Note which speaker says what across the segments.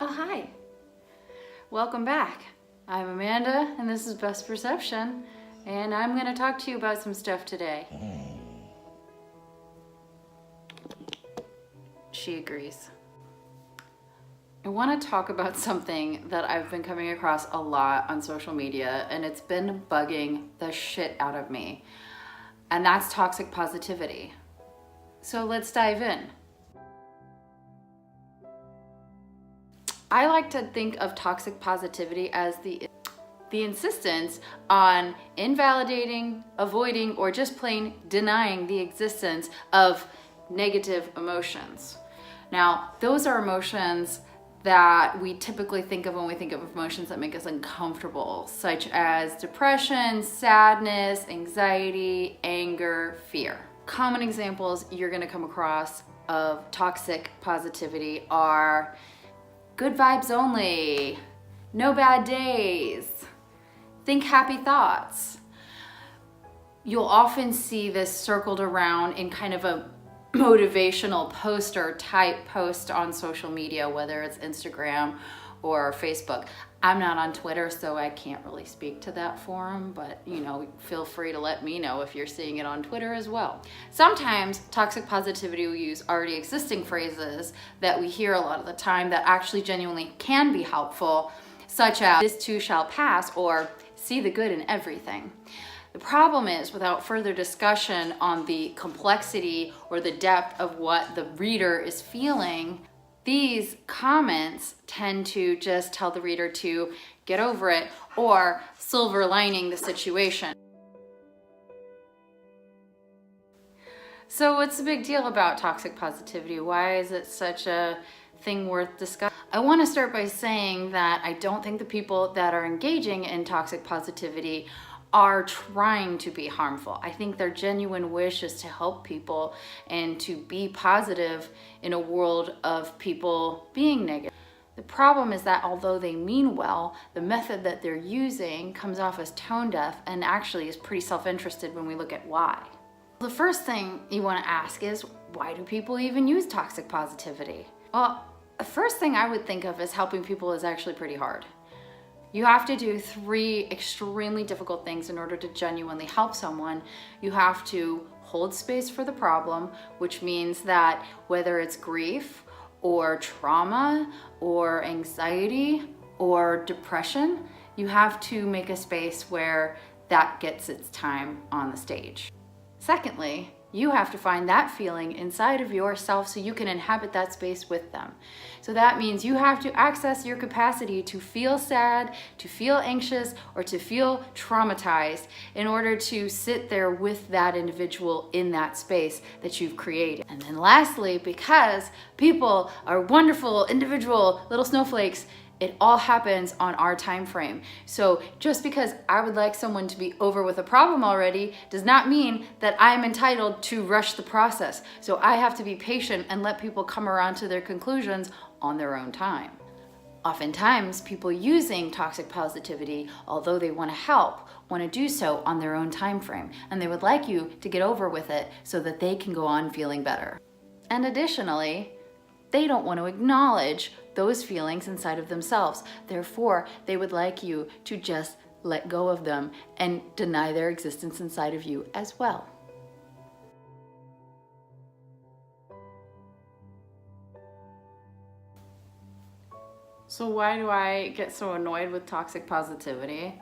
Speaker 1: Oh, hi. Welcome back. I'm Amanda, and this is Best Perception, and I'm going to talk to you about some stuff today. She agrees. I want to talk about something that I've been coming across a lot on social media, and it's been bugging the shit out of me, and that's toxic positivity. So let's dive in. I like to think of toxic positivity as the insistence on invalidating, avoiding, or just plain denying the existence of negative emotions. Now, those are emotions that we typically think of when we think of emotions that make us uncomfortable, such as depression, sadness, anxiety, anger, fear. Common examples you're going to come across of toxic positivity are good vibes only, no bad days, think happy thoughts. You'll often see this circled around in kind of a motivational poster type post on social media, whether it's Instagram or Facebook. I'm not on Twitter, so I can't really speak to that forum, but feel free to let me know if you're seeing it on Twitter as well. Sometimes toxic positivity will use already existing phrases that we hear a lot of the time that actually genuinely can be helpful, such as "this too shall pass" or "see the good in everything." The problem is, without further discussion on the complexity or the depth of what the reader is feeling, these comments tend to just tell the reader to get over it or silver lining the situation. So what's the big deal about toxic positivity? Why is it such a thing worth discussing? I want to start by saying that I don't think the people that are engaging in toxic positivity are trying to be harmful. I think their genuine wish is to help people and to be positive in a world of people being negative. The problem is that although they mean well, the method that they're using comes off as tone deaf and actually is pretty self-interested when we look at why. The first thing you want to ask is, why do people even use toxic positivity? Well, the first thing I would think of as helping people is actually pretty hard. You have to do 3 extremely difficult things in order to genuinely help someone. You have to hold space for the problem, which means that whether it's grief or trauma or anxiety or depression, you have to make a space where that gets its time on the stage. Secondly, you have to find that feeling inside of yourself so you can inhabit that space with them. So that means you have to access your capacity to feel sad, to feel anxious, or to feel traumatized in order to sit there with that individual in that space that you've created. And then lastly, because people are wonderful individual little snowflakes, it all happens on our time frame. So just because I would like someone to be over with a problem already does not mean that I'm entitled to rush the process. So I have to be patient and let people come around to their conclusions on their own time. Oftentimes, people using toxic positivity, although they want to help, want to do so on their own time frame, and they would like you to get over with it so that they can go on feeling better. And additionally, they don't want to acknowledge those feelings inside of themselves. Therefore, they would like you to just let go of them and deny their existence inside of you as well. So why do I get so annoyed with toxic positivity?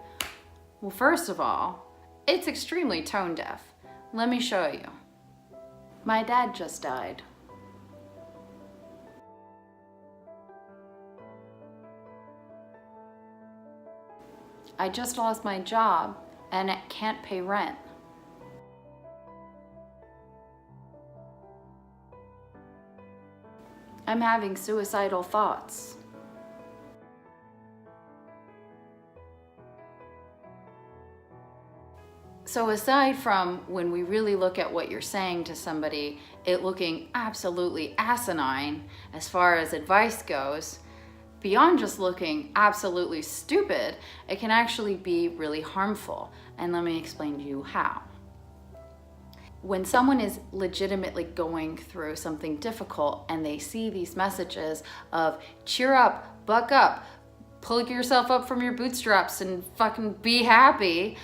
Speaker 1: Well, first of all, it's extremely tone deaf. Let me show you. My dad just died. I just lost my job and I can't pay rent. I'm having suicidal thoughts. So aside from when we really look at what you're saying to somebody, it looking absolutely asinine as far as advice goes, beyond just looking absolutely stupid, it can actually be really harmful. And let me explain to you how. When someone is legitimately going through something difficult and they see these messages of cheer up, buck up, pull yourself up from your bootstraps and fucking be happy,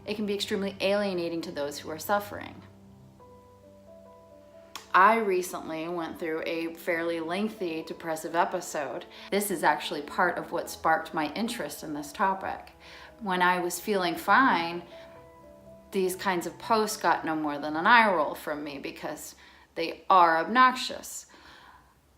Speaker 1: it can be extremely alienating to those who are suffering. I recently went through a fairly lengthy depressive episode. This is actually part of what sparked my interest in this topic. When I was feeling fine, these kinds of posts got no more than an eye roll from me because they are obnoxious.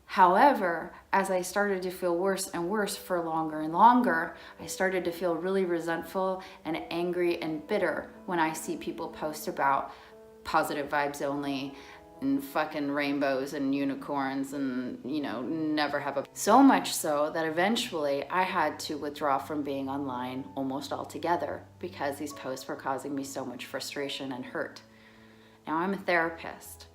Speaker 1: However, as I started to feel worse and worse for longer and longer, I started to feel really resentful and angry and bitter when I see people post about positive vibes only and fucking rainbows and unicorns and, never have a... So much so that eventually I had to withdraw from being online almost altogether because these posts were causing me so much frustration and hurt. Now, I'm a therapist.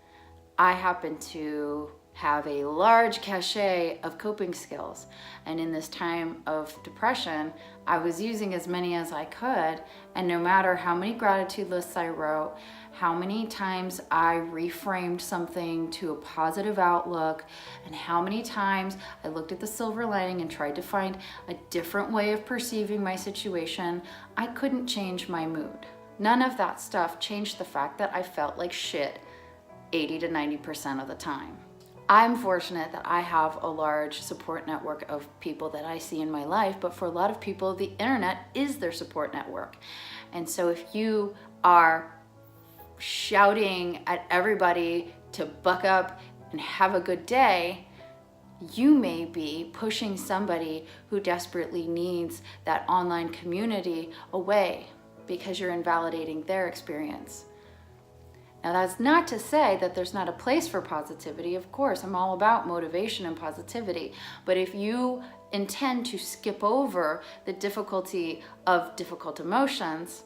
Speaker 1: I happen to have a large cachet of coping skills, and in this time of depression, I was using as many as I could, and no matter how many gratitude lists I wrote, how many times I reframed something to a positive outlook, and how many times I looked at the silver lining and tried to find a different way of perceiving my situation, I couldn't change my mood. None of that stuff changed the fact that I felt like shit 80 to 90% of the time. I'm fortunate that I have a large support network of people that I see in my life, but for a lot of people, the internet is their support network. And so if you are shouting at everybody to buck up and have a good day, you may be pushing somebody who desperately needs that online community away because you're invalidating their experience. Now, that's not to say that there's not a place for positivity. Of course, I'm all about motivation and positivity. But if you intend to skip over the difficulty of difficult emotions,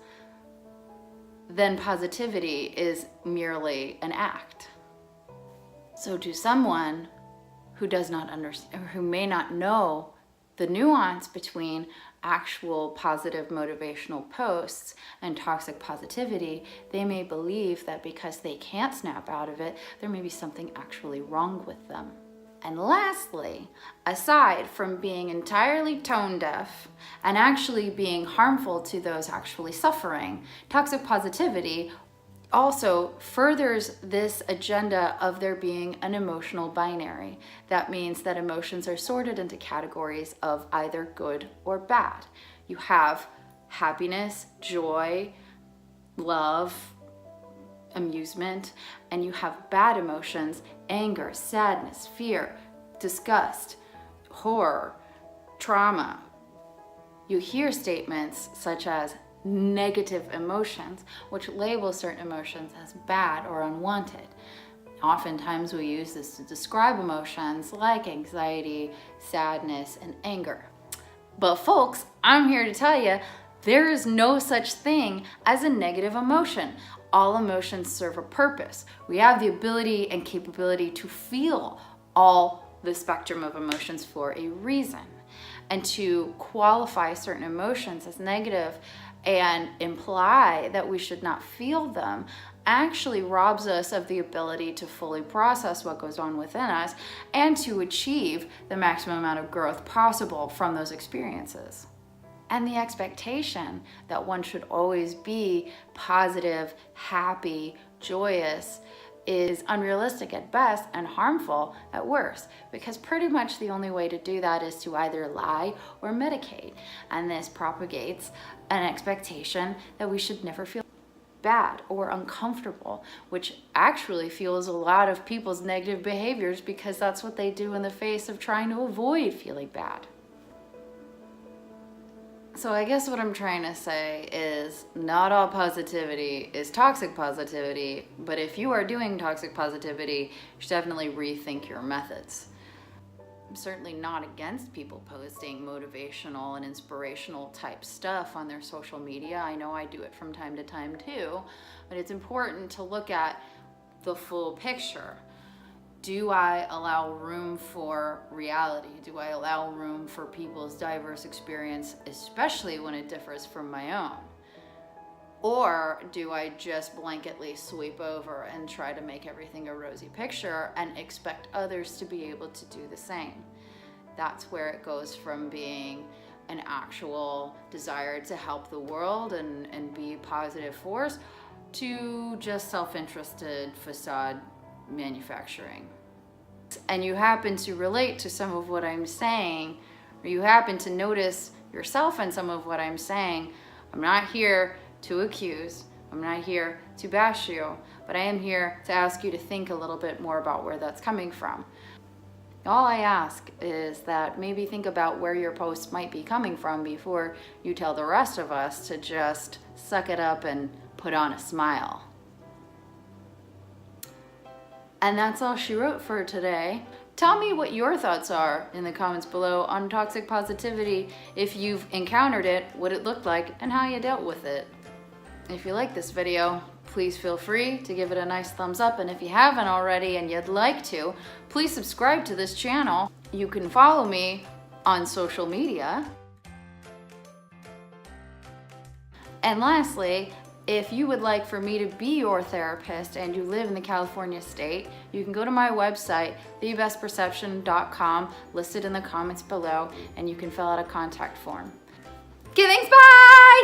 Speaker 1: then positivity is merely an act. So to someone who does not understand, or who may not know the nuance between actual positive motivational posts and toxic positivity, they may believe that because they can't snap out of it, there may be something actually wrong with them. And lastly, aside from being entirely tone deaf and actually being harmful to those actually suffering, toxic positivity also furthers this agenda of there being an emotional binary. That means that emotions are sorted into categories of either good or bad. You have happiness, joy, love, amusement, and you have bad emotions, anger, sadness, fear, disgust, horror, trauma. You hear statements such as negative emotions, which label certain emotions as bad or unwanted. Oftentimes we use this to describe emotions like anxiety, sadness, and anger. But folks, I'm here to tell you, there is no such thing as a negative emotion. All emotions serve a purpose. We have the ability and capability to feel all the spectrum of emotions for a reason. And to qualify certain emotions as negative and imply that we should not feel them actually robs us of the ability to fully process what goes on within us and to achieve the maximum amount of growth possible from those experiences. And the expectation that one should always be positive, happy, joyous is unrealistic at best and harmful at worst, because pretty much the only way to do that is to either lie or medicate. And this propagates an expectation that we should never feel bad or uncomfortable, which actually fuels a lot of people's negative behaviors because that's what they do in the face of trying to avoid feeling bad. So I guess what I'm trying to say is not all positivity is toxic positivity, but if you are doing toxic positivity, you should definitely rethink your methods. I'm certainly not against people posting motivational and inspirational type stuff on their social media. I know I do it from time to time too, but it's important to look at the full picture. Do I allow room for reality? Do I allow room for people's diverse experience, especially when it differs from my own? Or do I just blanketly sweep over and try to make everything a rosy picture and expect others to be able to do the same? That's where it goes from being an actual desire to help the world and be a positive force to just self-interested facade manufacturing. And you happen to relate to some of what I'm saying, or you happen to notice yourself in some of what I'm saying, I'm not here to accuse, I'm not here to bash you, but I am here to ask you to think a little bit more about where that's coming from. All I ask is that maybe think about where your post might be coming from before you tell the rest of us to just suck it up and put on a smile. And that's all she wrote for today. Tell me what your thoughts are in the comments below on toxic positivity, if you've encountered it, what it looked like, and how you dealt with it. If you like this video, please feel free to give it a nice thumbs up, and if you haven't already and you'd like to, please subscribe to this channel. You can follow me on social media. And lastly, if you would like for me to be your therapist and you live in the California state, you can go to my website, thebestperception.com, listed in the comments below, and you can fill out a contact form. Okay, thanks, bye!